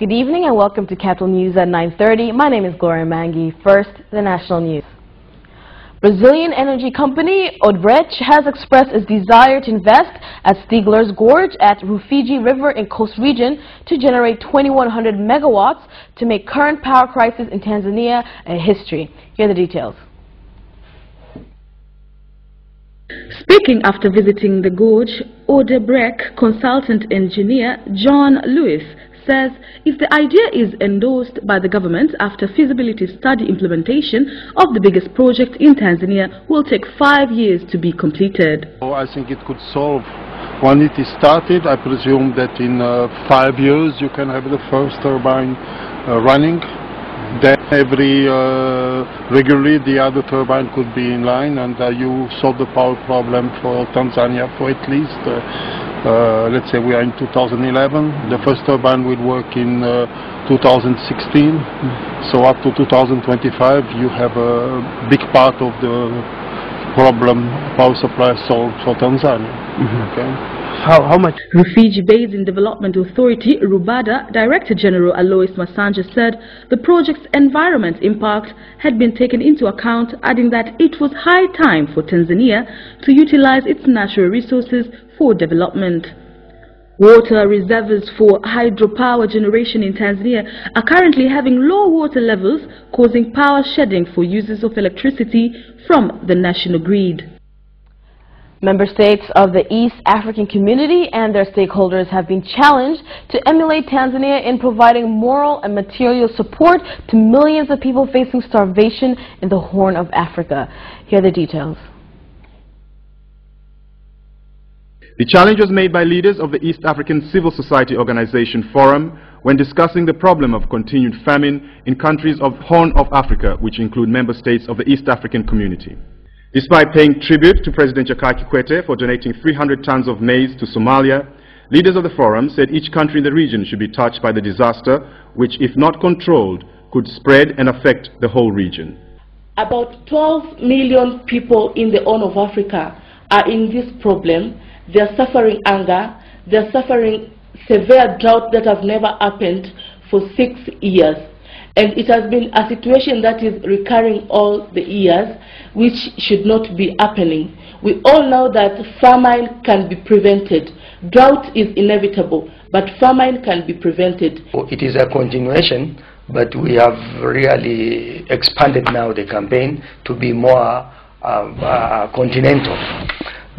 Good evening and welcome to Capital News at 9:30. My name is Gloria Mangi. First, the national news. Brazilian energy company Odebrecht has expressed its desire to invest at Stigler's Gorge at Rufiji River in Coast Region to generate 2,100 megawatts to make current power crisis in Tanzania a history. Here are the details. Speaking after visiting the gorge, Odebrecht consultant engineer John Lewis says if the idea is endorsed by the government after feasibility study, implementation of the biggest project in Tanzania will take 5 years to be completed. I think it could solve, when it is started, I presume that in 5 years you can have the first turbine running. Then regularly the other turbine could be in line, and you solve the power problem for Tanzania for at least let's say we are in 2011. The first turbine will work in 2016. So up to 2025 you have a big part of the problem power supply solved for Tanzania. Okay. How much? Rufiji Basin Development Authority, Rubada, Director General Alois Masanja said the project's environment impact had been taken into account, adding that it was high time for Tanzania to utilize its natural resources for development. Water reservoirs for hydropower generation in Tanzania are currently having low water levels, causing power shedding for users of electricity from the national grid. Member states of the East African Community and their stakeholders have been challenged to emulate Tanzania in providing moral and material support to millions of people facing starvation in the Horn of Africa. Here are the details. The challenge was made by leaders of the East African Civil Society Organization Forum when discussing the problem of continued famine in countries of Horn of Africa, which include member states of the East African Community. Despite paying tribute to President Jakaya Kikwete for donating 300 tons of maize to Somalia, leaders of the forum said each country in the region should be touched by the disaster, which, if not controlled, could spread and affect the whole region. About 12 million people in the Horn of Africa are in this problem. They are suffering hunger. They are suffering severe drought that have never happened for 6 years. And it has been a situation that is recurring all the years, which should not be happening. We all know that famine can be prevented. Drought is inevitable, but famine can be prevented. It is a continuation, but we have really expanded now the campaign to be more continental.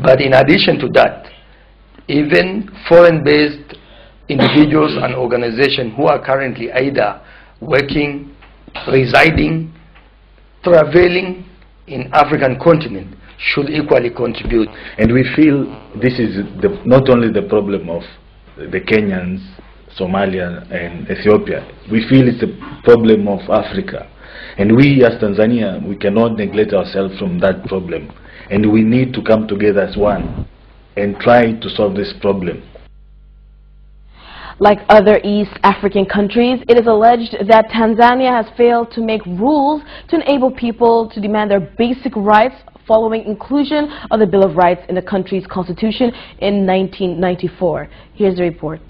But in addition to that, even foreign-based individuals and organizations who are currently either working, residing, traveling in African continent should equally contribute. And we feel this is not only the problem of the Kenyans, Somalia and Ethiopia. We feel it's a problem of Africa. And we as Tanzania, we cannot neglect ourselves from that problem. And we need to come together as one and try to solve this problem. Like other East African countries, it is alleged that Tanzania has failed to make rules to enable people to demand their basic rights following inclusion of the Bill of Rights in the country's constitution in 1994. Here's the report.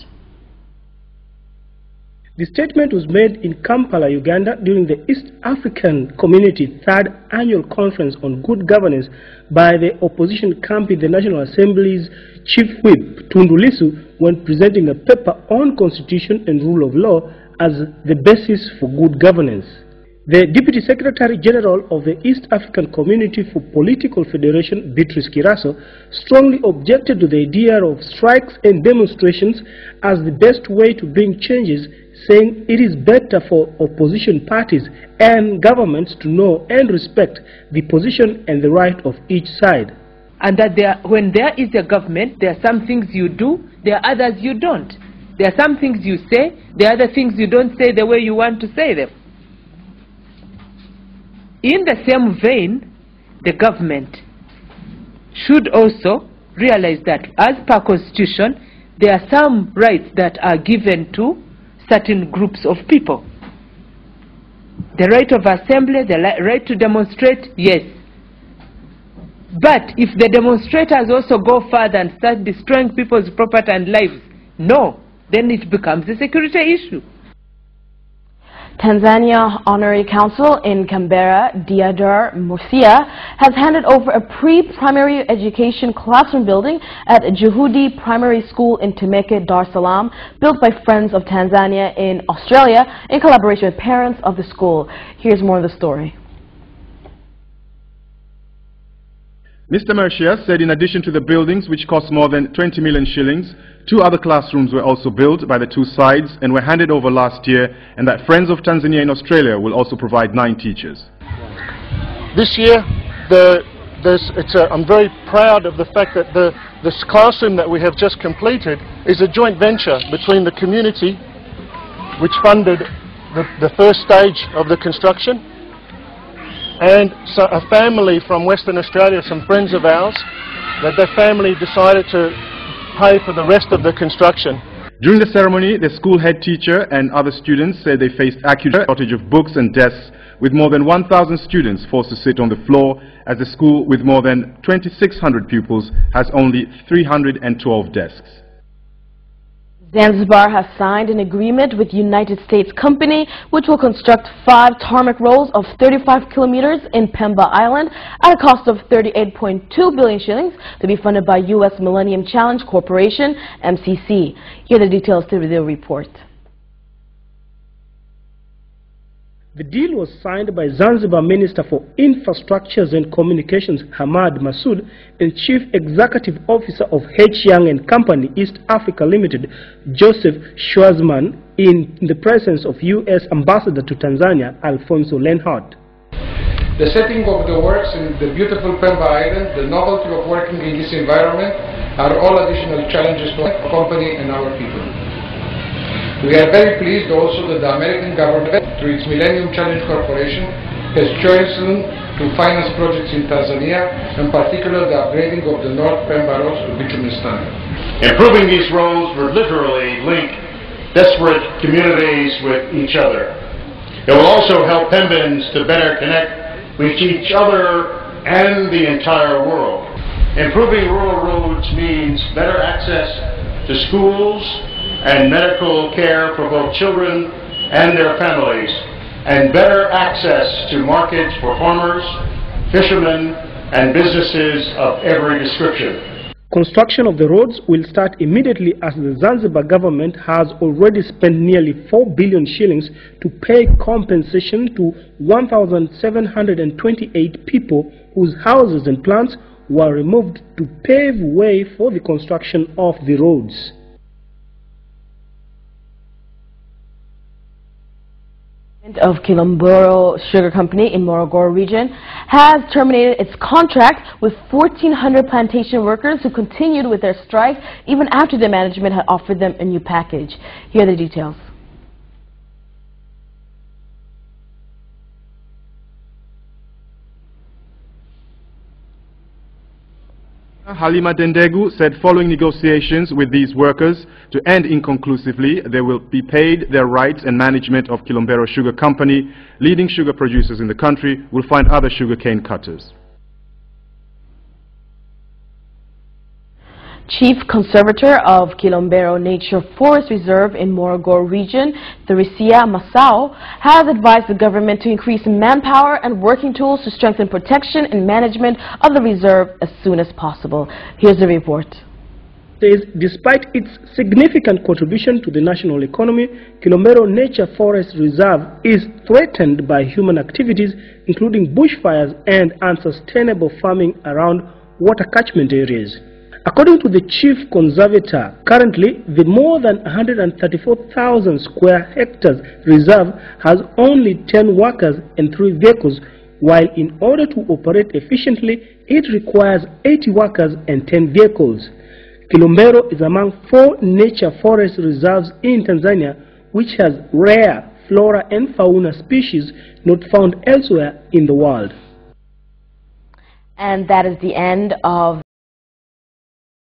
The statement was made in Kampala, Uganda during the East African Community 3rd Annual Conference on Good Governance by the opposition camp in the National Assembly's Chief Whip, Tundu Lissu, when presenting a paper on Constitution and Rule of Law as the basis for good governance. The Deputy Secretary General of the East African Community for Political Federation, Beatrice Kiraso, strongly objected to the idea of strikes and demonstrations as the best way to bring changes, saying it is better for opposition parties and governments to know and respect the position and the right of each side. And that when there is a government, there are some things you do, there are others you don't. There are some things you say, there are other things you don't say the way you want to say them. In the same vein, the government should also realize that as per Constitution, there are some rights that are given to certain groups of people. The right of assembly, the right to demonstrate, yes. But if the demonstrators also go further and start destroying people's property and lives, no, then it becomes a security issue. Tanzania Honorary Council in Canberra, Diadar Musia, has handed over a pre-primary education classroom building at Juhudi Primary School in Temeke, Dar es Salaam, built by Friends of Tanzania in Australia in collaboration with parents of the school. Here's more of the story. Mr. Mercia said in addition to the buildings, which cost more than 20 million shillings, 2 other classrooms were also built by the 2 sides and were handed over last year, and that Friends of Tanzania in Australia will also provide 9 teachers. This year, I'm very proud of the fact that this classroom that we have just completed is a joint venture between the community, which funded the first stage of the construction, and so a family from Western Australia, some friends of ours, that their family decided to pay for the rest of the construction. During the ceremony, the school head teacher and other students said they faced acute shortage of books and desks, with more than 1,000 students forced to sit on the floor, as the school with more than 2,600 pupils has only 312 desks. Zanzibar has signed an agreement with United States company which will construct 5 tarmac roads of 35 kilometers in Pemba Island at a cost of 38.2 billion shillings to be funded by U.S. Millennium Challenge Corporation, MCC. Here are the details through the report. The deal was signed by Zanzibar Minister for Infrastructures and Communications Hamad Masood and Chief Executive Officer of H. Young & Company East Africa Limited, Joseph Schwarzman, in the presence of U.S. Ambassador to Tanzania, Alfonso Lenhardt. The setting of the works in the beautiful Pemba Island, the novelty of working in this environment are all additional challenges for the company and our people. We are very pleased also that the American government, through its Millennium Challenge Corporation, has chosen to finance projects in Tanzania, in particular the upgrading of the North Pemba roads to bitumen standard. Improving these roads would literally link desperate communities with each other. It will also help Pembans to better connect with each other and the entire world. Improving rural roads means better access to schools and medical care for both children and their families, and better access to markets for farmers, fishermen, and businesses of every description. Construction of the roads will start immediately, as the Zanzibar government has already spent nearly 4 billion shillings to pay compensation to 1,728 people whose houses and plants were removed to pave way for the construction of the roads. Of Kilombero Sugar Company in Morogoro region has terminated its contract with 1,400 plantation workers who continued with their strike even after the management had offered them a new package. Here are the details. Halima Dendegu said following negotiations with these workers to end inconclusively, they will be paid their rights, and management of Kilombero Sugar Company, leading sugar producers in the country, will find other sugarcane cutters. Chief Conservator of Kilombero Nature Forest Reserve in Morogoro region, Theresa Masao, has advised the government to increase manpower and working tools to strengthen protection and management of the reserve as soon as possible. Here's the report. Despite its significant contribution to the national economy, Kilombero Nature Forest Reserve is threatened by human activities, including bushfires and unsustainable farming around water catchment areas. According to the chief conservator, currently the more than 134,000 square hectares reserve has only 10 workers and 3 vehicles, while in order to operate efficiently, it requires 80 workers and 10 vehicles. Kilombero is among 4 nature forest reserves in Tanzania, which has rare flora and fauna species not found elsewhere in the world. And that is the end of